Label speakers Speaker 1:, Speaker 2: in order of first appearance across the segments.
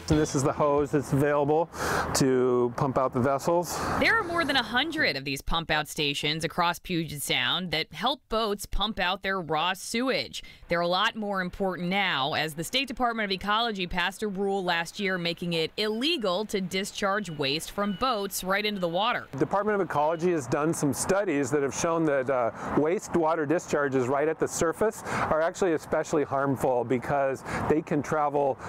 Speaker 1: And this is the hose that's available to pump out the vessels.
Speaker 2: There are more than 100 of these pump out stations across Puget Sound that help boats pump out their raw sewage. They're a lot more important now as the State Department of Ecology passed a rule last year making it illegal to discharge waste from boats right into the water.
Speaker 1: The Department of Ecology has done some studies that have shown that wastewater discharges right at the surface are actually especially harmful because they can travel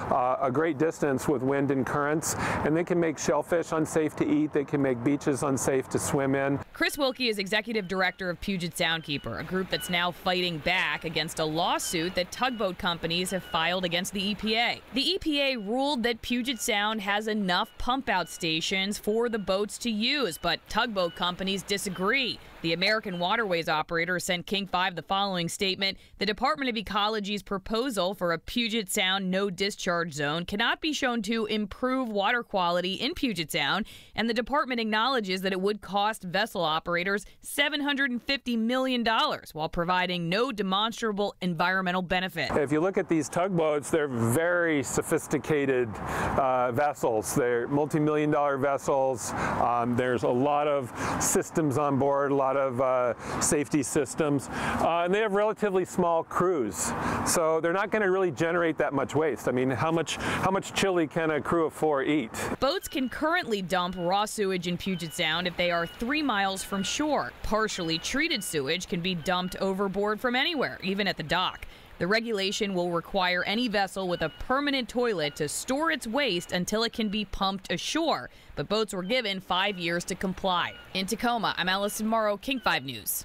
Speaker 1: a great distance with wind and currents, and they can make shellfish unsafe to eat. They can make beaches unsafe to swim in.
Speaker 2: Chris Wilkie is executive director of Puget Soundkeeper, a group that's now fighting back against a lawsuit that tugboat companies have filed against the EPA. The EPA ruled that Puget Sound has enough pump-out stations for the boats to use, but tugboat companies disagree. The American Waterways operator sent King 5 the following statement: the Department of Ecology's proposal for a Puget Sound no discharge zone cannot be shown to improve water quality in Puget Sound, and the department acknowledges that it would cost vessel operators $750 million while providing no demonstrable environmental benefit.
Speaker 1: If you look at these tugboats, they're very sophisticated vessels. They're multi-million-dollar vessels. There's a lot of systems on board, a lot of safety systems, and they have relatively small crews, so they're not going to really generate that much waste. I mean, how much chili can a crew of 4 eat?
Speaker 2: Boats can currently dump raw sewage in Puget Sound if they are 3 miles from shore. Partially treated sewage can be dumped overboard from anywhere, even at the dock. The regulation will require any vessel with a permanent toilet to store its waste until it can be pumped ashore, but boats were given 5 years to comply. In Tacoma, I'm Alison Morrow, King 5 News.